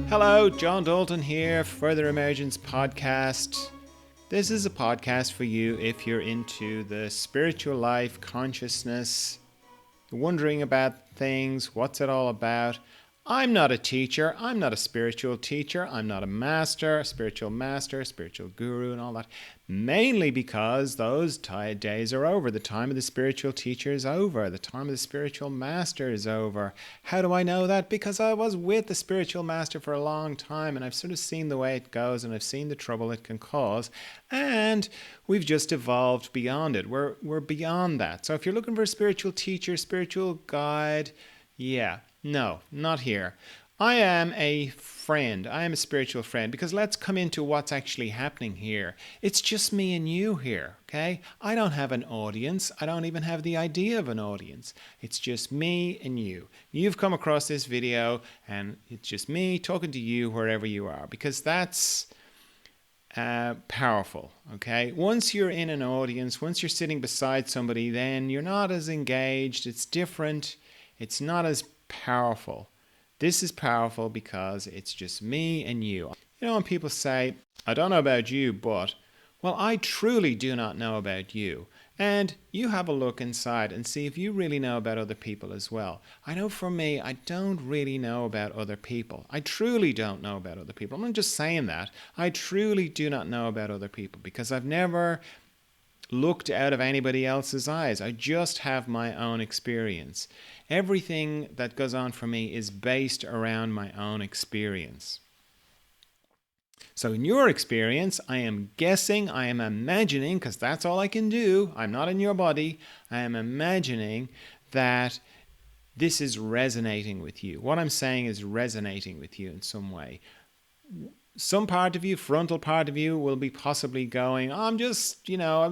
Hello, John Dalton here, Further Emergence Podcast. This is a podcast for you if you're into the spiritual life, consciousness, wondering about things, what's it all about. I'm not a teacher. I'm not a spiritual teacher. I'm not a spiritual guru and all that. Mainly because those days are over. The time of the spiritual teacher is over. The time of the spiritual master is over. How do I know that? Because I was with the spiritual master for a long time and I've sort of seen the way it goes and I've seen the trouble it can cause. And we've just evolved beyond it. We're beyond that. So if you're looking for a spiritual teacher, spiritual guide, no, not here. I am a friend. I am a spiritual friend because let's come into what's actually happening here. It's just me and you here, okay? I don't have an audience. I don't even have the idea of an audience. It's just me and you. You've come across this video and it's just me talking to you wherever you are because that's powerful, okay? Once you're in an audience, once you're sitting beside somebody, then you're not as engaged. It's different. It's not as powerful. This is powerful because it's just me and you. You know, when people say, I don't know about you, but, well, I truly do not know about you. And you have a look inside and see if you really know about other people as well. I know for me, I don't really know about other people. I truly don't know about other people. I'm not just saying that. I truly do not know about other people because I've never looked out of anybody else's eyes. I just have my own experience. Everything that goes on for me is based around my own experience. So in your experience, I am guessing, I am imagining, because that's all I can do. I'm not in your body. I am imagining that this is resonating with you. What I'm saying is resonating with you in some way. Some part of you, frontal part of you, will be possibly going, I was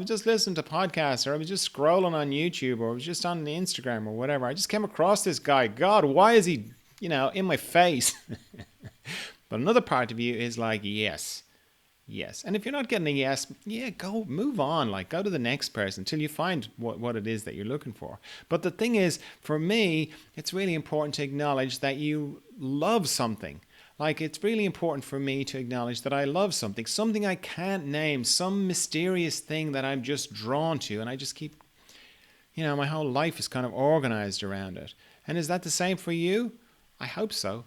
just listening to podcasts, or I was just scrolling on YouTube, or I was just on the Instagram or whatever. I just came across this guy. God, why is he, in my face? But another part of you is like, yes. And if you're not getting a yes, go move on. Like, go to the next person until you find what it is that you're looking for. But the thing is, for me, it's really important to acknowledge that you love something. Like, it's really important for me to acknowledge that I love something I can't name, some mysterious thing that I'm just drawn to, and I just keep, my whole life is kind of organized around it. And is that the same for you? I hope so.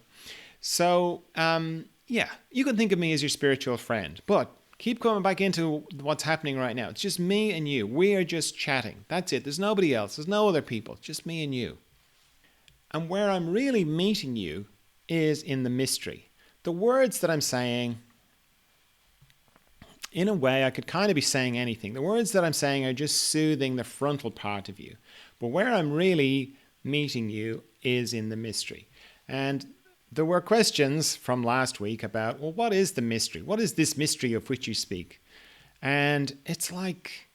So, you can think of me as your spiritual friend, but keep coming back into what's happening right now. It's just me and you. We are just chatting. That's it. There's nobody else. There's no other people. Just me and you. And where I'm really meeting you is in the mystery. The words that I'm saying, in a way, I could kind of be saying anything. The words that I'm saying are just soothing the frontal part of you. But where I'm really meeting you is in the mystery. And there were questions from last week about, well, what is the mystery? What is this mystery of which you speak? And it's like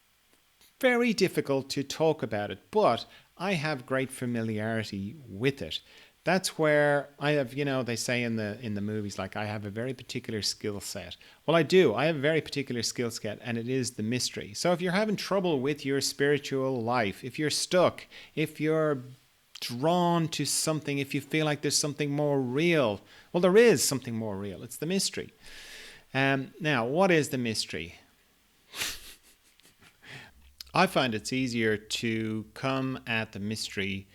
very difficult to talk about it, but I have great familiarity with it. That's where I have, they say in the movies, like, I have a very particular skill set. Well, I do. I have a very particular skill set, and it is the mystery. So if you're having trouble with your spiritual life, if you're stuck, if you're drawn to something, if you feel like there's something more real, well, there is something more real. It's the mystery. Now, what is the mystery? I find it's easier to come at the mystery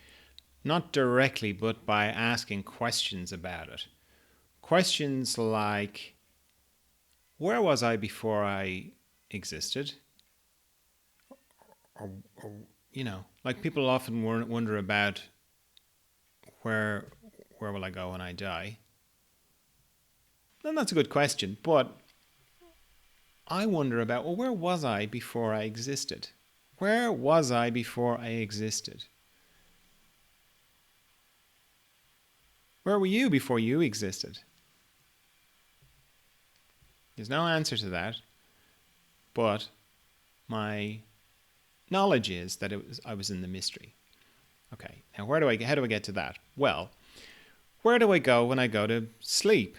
not directly, but by asking questions about it. Questions like, where was I before I existed? Or like people often wonder about where will I go when I die? And that's a good question, but I wonder about, well, where was I before I existed? Where was I before I existed? Where were you before you existed? There's no answer to that, but my knowledge is that I was in the mystery. Okay, now how do I get to that? Well, where do I go when I go to sleep?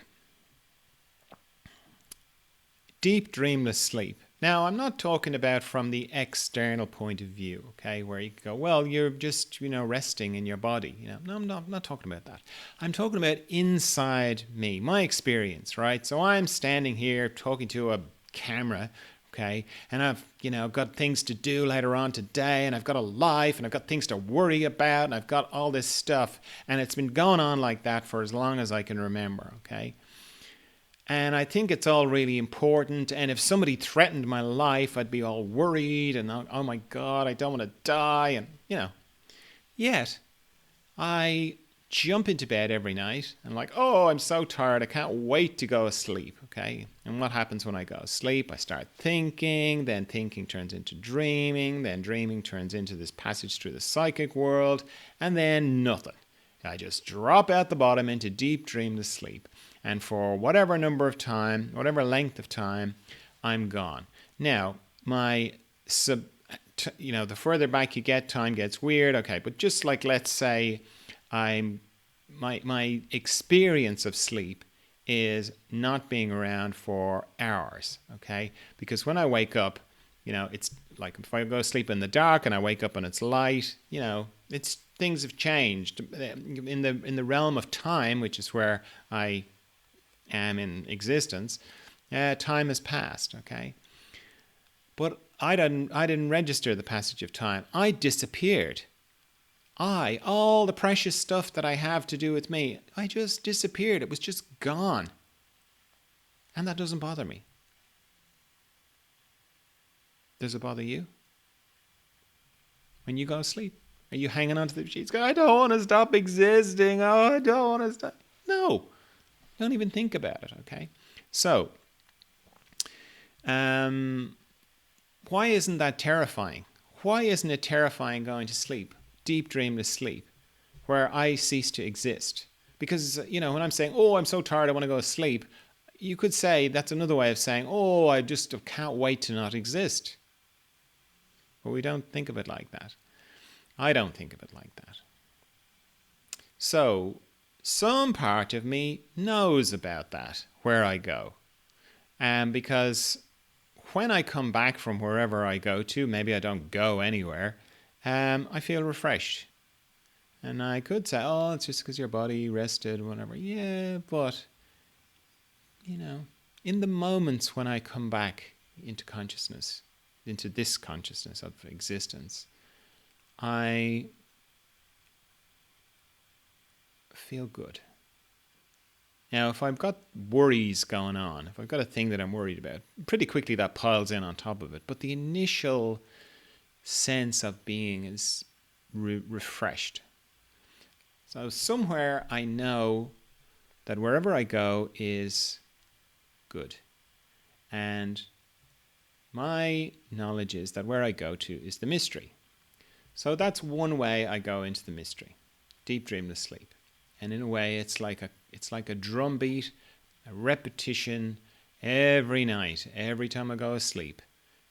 Deep, dreamless sleep. Now, I'm not talking about from the external point of view, okay, where you go, well, you're just, resting in your body. No, I'm not talking about that. I'm talking about inside me, my experience, right? So I'm standing here talking to a camera, okay, and I've, got things to do later on today, and I've got a life, and I've got things to worry about, and I've got all this stuff, and it's been going on like that for as long as I can remember, okay? And I think it's all really important. And if somebody threatened my life, I'd be all worried and, oh my God, I don't want to die. And, yet I jump into bed every night and like, oh, I'm so tired. I can't wait to go to sleep. Okay. And what happens when I go to sleep? I start thinking, then thinking turns into dreaming, then dreaming turns into this passage through the psychic world, and then nothing. I just drop out the bottom into deep dreamless sleep. And for whatever number of time, whatever length of time, I'm gone. Now, the further back you get, time gets weird. Okay, but just like, let's say my experience of sleep is not being around for hours, okay? Because when I wake up, it's like if I go to sleep in the dark and I wake up and it's light, it's things have changed in the realm of time, which is where I am in existence. Time has passed, okay? But I didn't register the passage of time. I disappeared. All the precious stuff that I have to do with me, I just disappeared. It was just gone. And that doesn't bother me. Does it bother you? When you go to sleep, are you hanging onto the sheets going, I don't want to stop existing. Oh, I don't want to stop. No. Don't even think about it, okay? So, why isn't that terrifying? Why isn't it terrifying going to sleep, deep dreamless sleep, where I cease to exist? Because, when I'm saying, oh, I'm so tired, I want to go to sleep, you could say, that's another way of saying, oh, I just can't wait to not exist. But we don't think of it like that. I don't think of it like that. So, some part of me knows about that, where I go. Because when I come back from wherever I go to, maybe I don't go anywhere, I feel refreshed. And I could say, oh, it's just because your body rested, whatever. Yeah, but, in the moments when I come back into consciousness, into this consciousness of existence, I feel good. Now, if I've got worries going on, if I've got a thing that I'm worried about, pretty quickly that piles in on top of it. But the initial sense of being is refreshed. So somewhere I know that wherever I go is good. And my knowledge is that where I go to is the mystery. So that's one way I go into the mystery, deep dreamless sleep. And in a way, it's like a drum beat, a repetition every night, every time I go to sleep,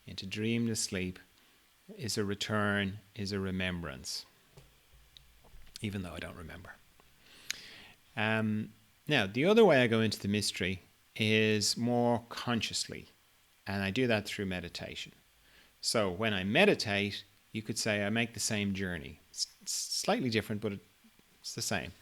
into dreamless sleep, is a return, is a remembrance, even though I don't remember. Now, the other way I go into the mystery is more consciously, and I do that through meditation. So when I meditate, you could say I make the same journey. It's slightly different, but it's the same.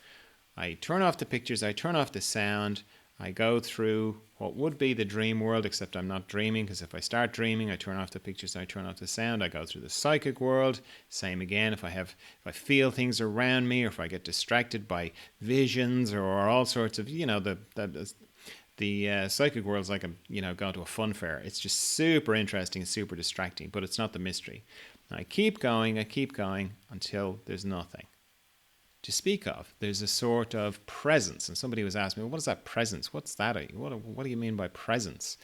I turn off the pictures, I turn off the sound, I go through what would be the dream world, except I'm not dreaming, because if I start dreaming, I turn off the pictures, I turn off the sound, I go through the psychic world. Same again, if I feel things around me, or if I get distracted by visions or all sorts of, the psychic world is like going to a fun fair. It's just super interesting, super distracting, but it's not the mystery. I keep going until there's nothing to speak of. There's a sort of presence. And somebody was asking me, well, what is that presence? What's that? What do you mean by presence?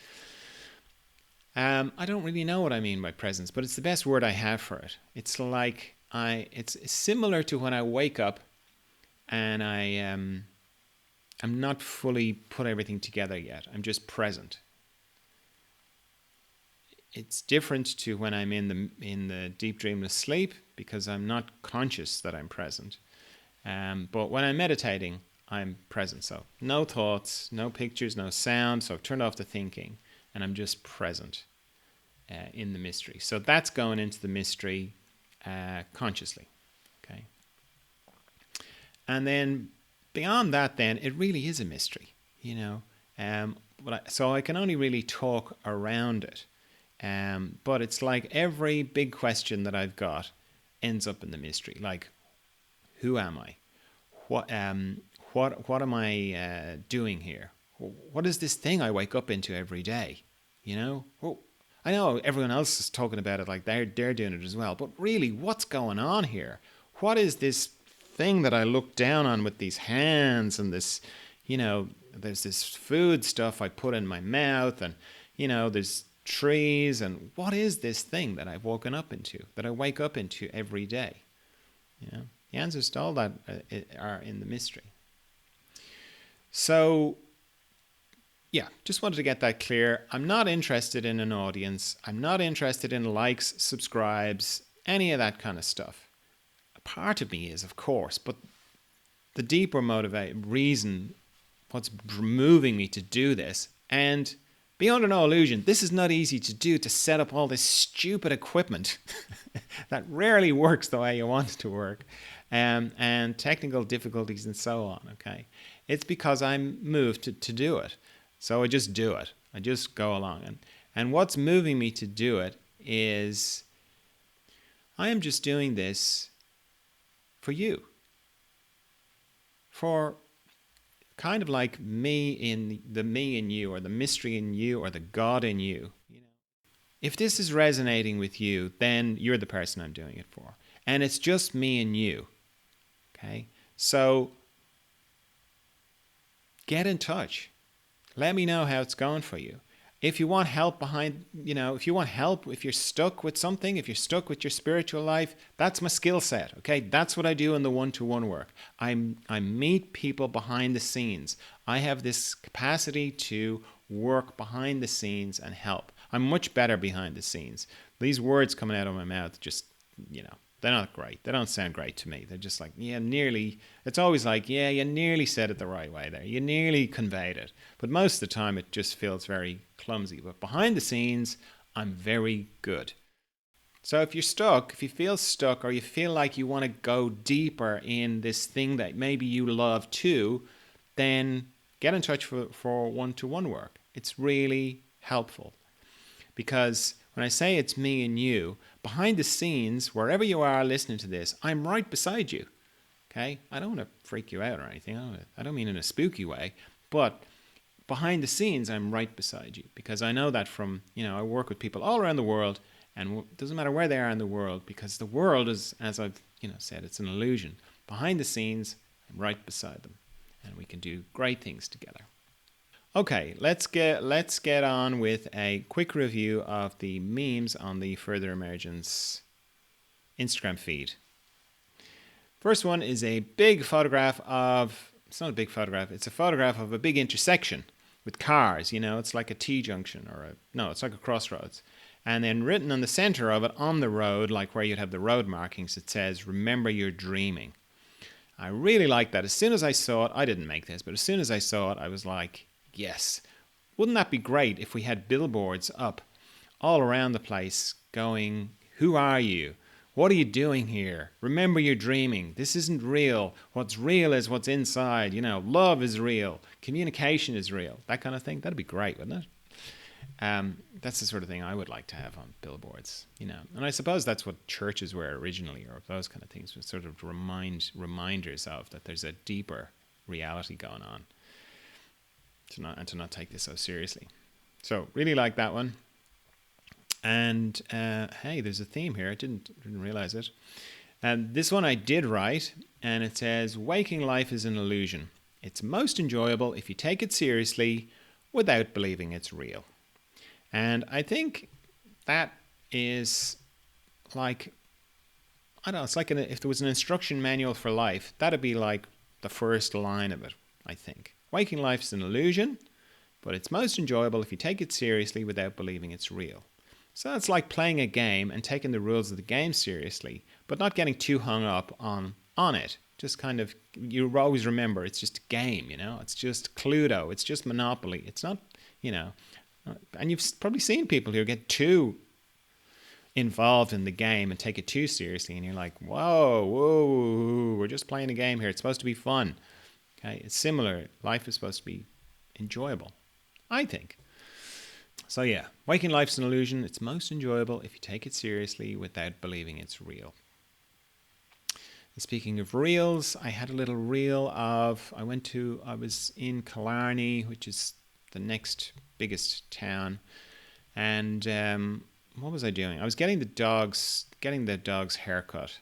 I don't really know what I mean by presence, but it's the best word I have for it. It's like it's similar to when I wake up and I'm not fully put everything together yet. I'm just present. It's different to when I'm in the deep dreamless sleep, because I'm not conscious that I'm present. But when I'm meditating, I'm present. So no thoughts, no pictures, no sound. So I've turned off the thinking and I'm just present. in the mystery. So that's going into the mystery consciously. Okay. And then beyond that, then it really is a mystery, you know. So I can only really talk around it. But it's like every big question that I've got ends up in the mystery. Like, who am I? What am I doing here? What is this thing I wake up into every day? You know? Well, I know everyone else is talking about it like they're doing it as well. But really, what's going on here? What is this thing that I look down on with these hands and this, you know, there's this food stuff I put in my mouth and, you know, there's trees, and what is this thing that I've woken up into, that I wake up into every day? You know, the answers to all that are in the mystery. So, yeah, just wanted to get that clear. I'm not interested in an audience. I'm not interested in likes, subscribes, any of that kind of stuff. A part of me is, of course, but the deeper reason, what's moving me to do this, and beyond no illusion, this is not easy to do, to set up all this stupid equipment that rarely works the way you want it to work, and technical difficulties and so on, okay? It's because I'm moved to do it. So I just do it. I just go along. And what's moving me to do it is I am just doing this for you. For kind of like me in you, or the mystery in you, or the God in you. You know, if this is resonating with you, then you're the person I'm doing it for. And it's just me and you. Okay? So get in touch. Let me know how it's going for you. If you want help if you're stuck with something, if you're stuck with your spiritual life, that's my skill set, okay? That's what I do in the one-to-one work. I meet people behind the scenes. I have this capacity to work behind the scenes and help. I'm much better behind the scenes. These words coming out of my mouth just, they're not great. They don't sound great to me. They're just like, nearly. It's always like, you nearly said it the right way there. You nearly conveyed it. But most of the time, it just feels very clumsy. But behind the scenes, I'm very good. So if you're stuck, if you feel stuck, or you feel like you want to go deeper in this thing that maybe you love too, then get in touch for one-to-one work. It's really helpful. Because when I say it's me and you, behind the scenes, wherever you are listening to this, I'm right beside you. Okay? I don't want to freak you out or anything. I don't mean in a spooky way. But behind the scenes, I'm right beside you. Because I know that from, I work with people all around the world. And it doesn't matter where they are in the world. Because the world is, as I've said, it's an illusion. Behind the scenes, I'm right beside them. And we can do great things together. Okay, let's get on with a quick review of the memes on the Further Emergence Instagram feed. First one is a big photograph of, it's not a big photograph, it's a photograph of a big intersection with cars, it's like a T-junction it's like a crossroads. And then written on the center of it on the road, like where you'd have the road markings, it says, "Remember you're dreaming." I really like that. As soon as I saw it, I didn't make this, but as soon as I saw it, I was like, yes. Wouldn't that be great if we had billboards up all around the place going, "Who are you? What are you doing here? Remember you're dreaming. This isn't real. What's real is what's inside. Love is real. Communication is real." That kind of thing. That'd be great, wouldn't it? That's the sort of thing I would like to have on billboards, And I suppose that's what churches were originally, or those kind of things, was sort of reminders of that there's a deeper reality going on. To not take this so seriously. So really like that one. And hey, there's a theme here. I didn't realize it. This one I did write, and it says, "Waking life is an illusion. It's most enjoyable if you take it seriously without believing it's real." And I think that is like, I don't know, it's like if there was an instruction manual for life, that'd be like the first line of it, I think. Waking life is an illusion, but it's most enjoyable if you take it seriously without believing it's real. So that's like playing a game and taking the rules of the game seriously, but not getting too hung up on it. Just kind of, you always remember, it's just a game, It's just Cluedo. It's just Monopoly. It's not, and you've probably seen people who get too involved in the game and take it too seriously, and you're like, whoa, we're just playing a game here. It's supposed to be fun. Okay, it's similar. Life is supposed to be enjoyable, I think. So yeah, waking life's an illusion. It's most enjoyable if you take it seriously without believing it's real. And speaking of reels, I had a little reel of, I was in Killarney, which is the next biggest town, and what was I doing? I was getting the dog's haircut.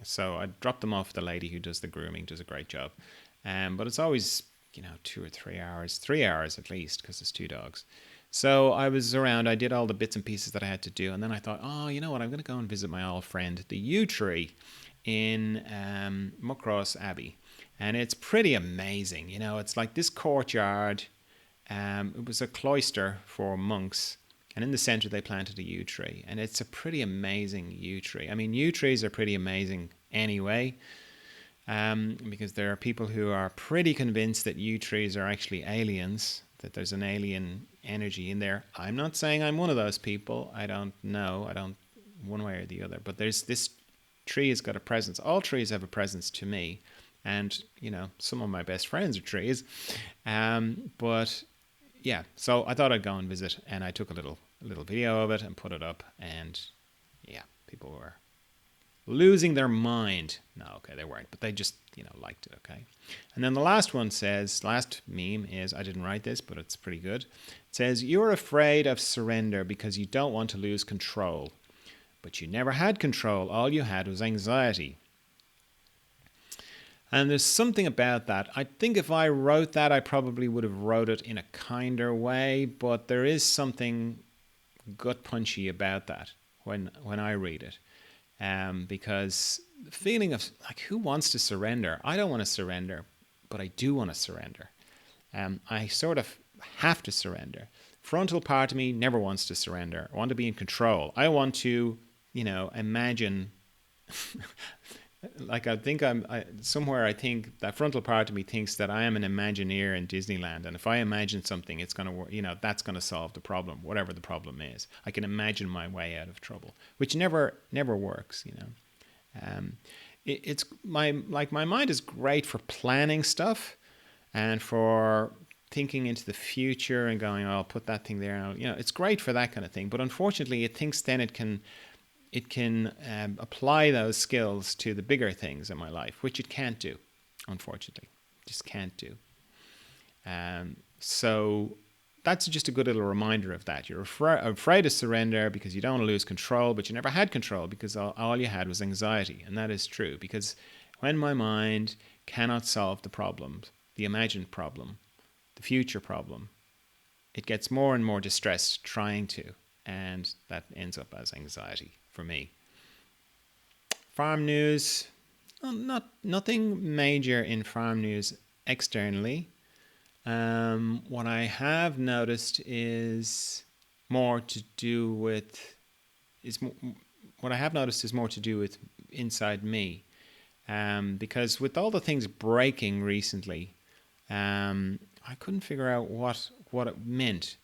So I dropped them off the lady who does the grooming, does a great job. But it's always, 2 or 3 hours, 3 hours at least, because there's 2 dogs. So I was around, I did all the bits and pieces that I had to do. And then I thought, oh, you know what? I'm going to go and visit my old friend, the yew tree in Muckross Abbey. And it's pretty amazing. It's like this courtyard. It was a cloister for monks. And in the center, they planted a yew tree. And it's a pretty amazing yew tree. I mean, yew trees are pretty amazing anyway, because there are people who are pretty convinced that yew trees are actually aliens, that there's an alien energy in there. I'm not saying I'm one of those people. I don't know. I don't one way or the other. But there's this tree has got a presence. All trees have a presence to me. And, some of my best friends are trees. But yeah, so I thought I'd go and visit, and I took a little video of it and put it up, and yeah, people were losing their mind. No, okay, they weren't, but they just, liked it, okay? And then the last meme is, I didn't write this, but it's pretty good. It says, you're afraid of surrender because you don't want to lose control. But you never had control. All you had was anxiety. And there's something about that. I think if I wrote that, I probably would have wrote it in a kinder way, but there is something gut punchy about that when I read it. Because the feeling of, like, who wants to surrender? I don't want to surrender, but I do want to surrender. I sort of have to surrender. Frontal part of me never wants to surrender. I want to be in control. I want to, imagine... Like I think I think that frontal part of me thinks that I am an Imagineer in Disneyland, and if I imagine something, it's going to work. That's going to solve the problem, whatever the problem is. I can imagine my way out of trouble, which never works. It's my mind is great for planning stuff, and for thinking into the future and going, oh, I'll put that thing there. It's great for that kind of thing. But unfortunately, it thinks then it can apply those skills to the bigger things in my life, which it can't do, unfortunately. Just can't do. So that's just a good little reminder of that. You're afraid to surrender because you don't want to lose control, but you never had control because all you had was anxiety. And that is true, because when my mind cannot solve the problems, the imagined problem, the future problem, it gets more and more distressed trying to, and that ends up as anxiety for me. Farm news, nothing major in farm news externally. What I have noticed is more to do with inside me, because with all the things breaking recently, I couldn't figure out what it meant.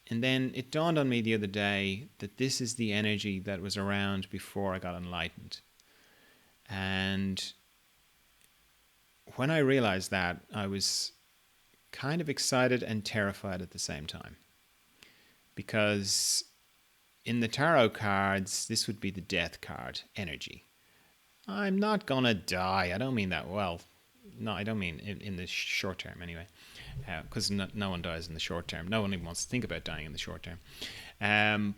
And then it dawned on me the other day that this is the energy that was around before I got enlightened. And when I realized that, I was kind of excited and terrified at the same time. Because in the tarot cards, this would be the death card, energy. I'm not going to die. I don't mean that well. No, I don't mean in the short term anyway. Because no one dies in the short term. No one even wants to think about dying in the short term.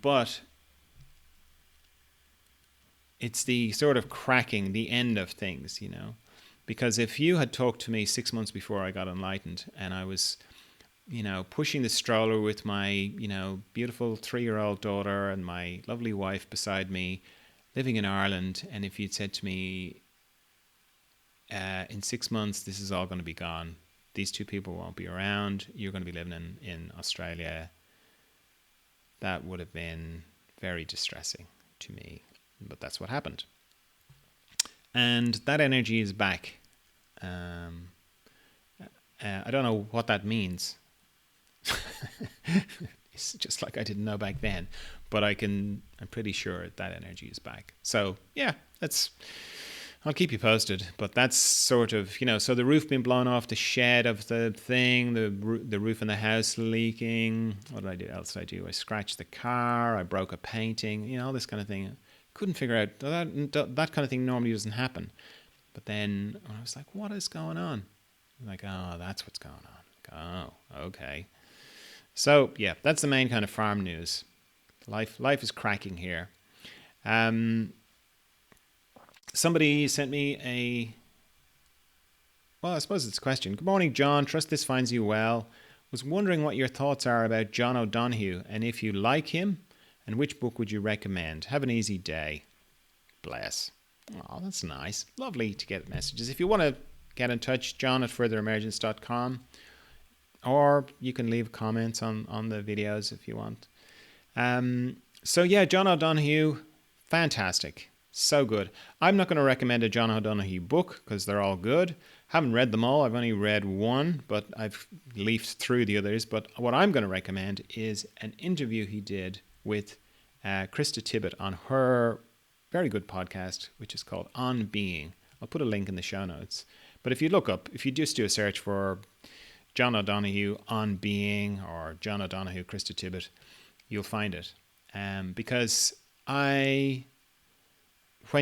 But it's the sort of cracking, the end of things, Because if you had talked to me 6 months before I got enlightened, and I was, pushing the stroller with my, beautiful 3-year-old daughter and my lovely wife beside me, living in Ireland, and if you'd said to me, in 6 months, this is all going to be gone. These 2 people won't be around. You're going to be living in Australia. That would have been very distressing to me. But that's what happened. And that energy is back. I don't know what that means. It's just like I didn't know back then, but I'm pretty sure that energy is back. So yeah, I'll keep you posted. But that's sort of, so the roof being blown off the shed of the thing, the roof in the house leaking. What else did I do? I scratched the car. I broke a painting. All this kind of thing. Couldn't figure out that kind of thing normally doesn't happen. But then I was like, what is going on? I'm like, oh, that's what's going on. Oh, okay. So yeah, that's the main kind of farm news. Life is cracking here. Somebody sent me I suppose it's a question. Good morning, John. Trust this finds you well. Was wondering what your thoughts are about John O'Donohue, and if you like him, and which book would you recommend? Have an easy day. Bless. Oh, that's nice. Lovely to get messages. If you want to get in touch, John at furtheremergence.com. Or you can leave comments on the videos if you want. So yeah, John O'Donohue, fantastic. So good. I'm not going to recommend a John O'Donohue book because they're all good. Haven't read them all. I've only read one, but I've leafed through the others. But what I'm going to recommend is an interview he did with Krista Tippett on her very good podcast, which is called On Being. I'll put a link in the show notes. But if you just do a search for John O'Donohue On Being or John O'Donohue Krista Tippett, you'll find it. Because when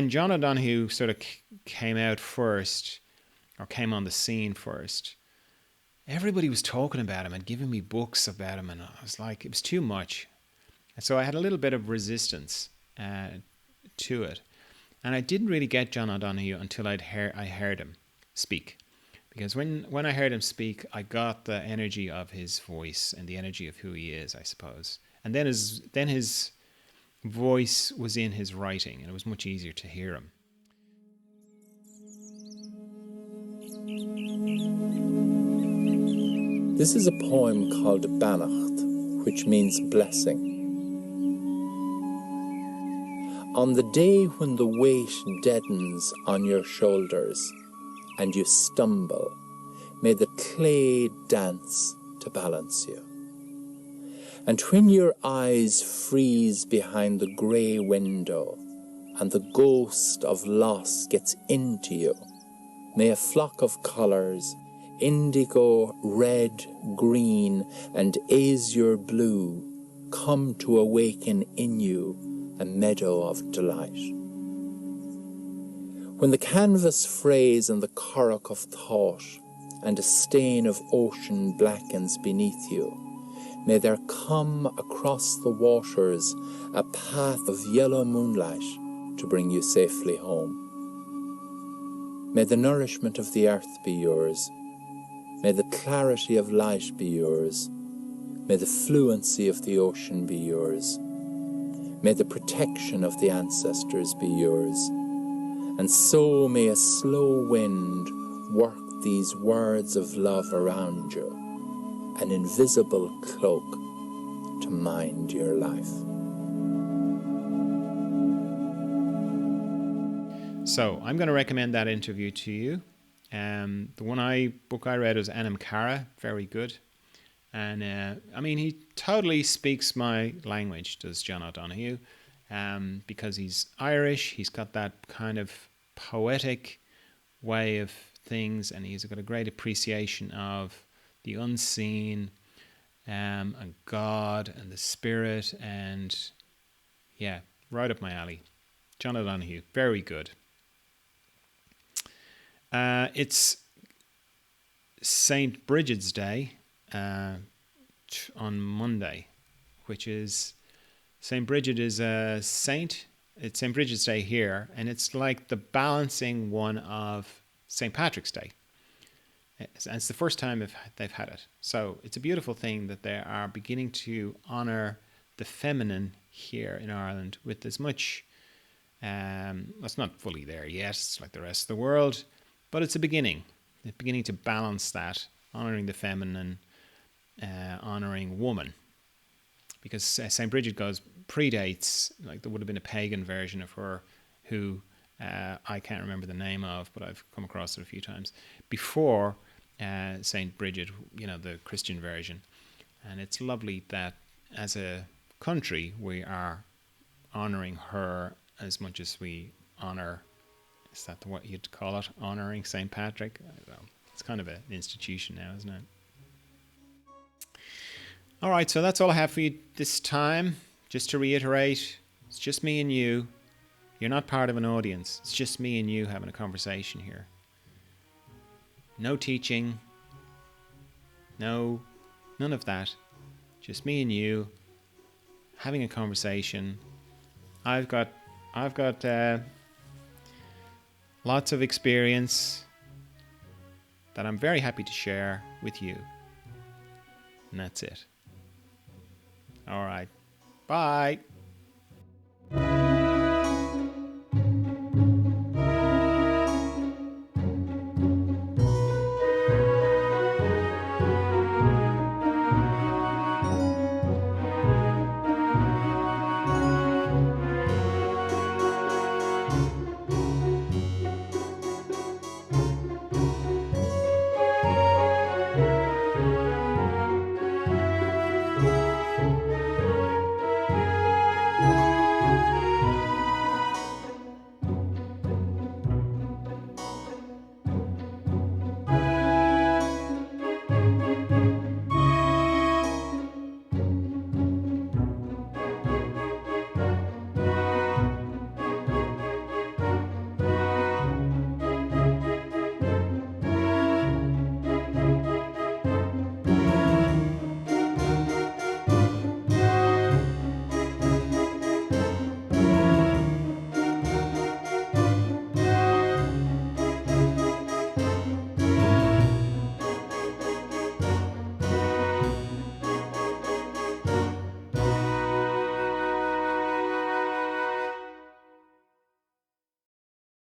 John O'Donohue sort of came out first, or came on the scene first, everybody was talking about him and giving me books about him, and I was like, it was too much. And so I had a little bit of resistance to it. And I didn't really get John O'Donohue until I heard him speak. Because when I heard him speak, I got the energy of his voice and the energy of who he is, I suppose. And then his voice was in his writing, and it was much easier to hear him. This is a poem called Bannacht, which means blessing. On the day when the weight deadens on your shoulders and you stumble, may the clay dance to balance you. And when your eyes freeze behind the grey window and the ghost of loss gets into you, may a flock of colours, indigo, red, green, and azure blue, come to awaken in you a meadow of delight. When the canvas frays and the currach of thought and a stain of ocean blackens beneath you, may there come across the waters a path of yellow moonlight to bring you safely home. May the nourishment of the earth be yours. May the clarity of light be yours. May the fluency of the ocean be yours. May the protection of the ancestors be yours. And so may a slow wind work these words of love around you, an invisible cloak to mind your life. So I'm going to recommend that interview to you. The book I read was Anam Cara, very good. And he totally speaks my language, does John O'Donohue, because he's Irish. He's got that kind of poetic way of things, and he's got a great appreciation of the unseen, and God and the spirit, and yeah, right up my alley. John O'Donohue, very good. It's St. Bridget's Day on Monday, which is St. Bridget is a saint. It's St. Bridget's Day here, and it's like the balancing one of St. Patrick's Day. And it's the first time they've had it. So it's a beautiful thing that they are beginning to honour the feminine here in Ireland with as much, it's not fully there yet, it's like the rest of the world, but it's a beginning. It's beginning to balance that, honouring the feminine, honouring woman. Because St. Bridget predates, like there would have been a pagan version of her who I can't remember the name of, but I've come across it a few times, before St. Bridget, the Christian version. And it's lovely that as a country, we are honouring her as much as we honour, is that what you'd call it, honouring St. Patrick? I don't know. It's kind of an institution now, isn't it? All right, so that's all I have for you this time. Just to reiterate, it's just me and you. You're not part of an audience. It's just me and you having a conversation here. No teaching. No, none of that. Just me and you having a conversation. I've got lots of experience that I'm very happy to share with you. And that's it. All right. Bye.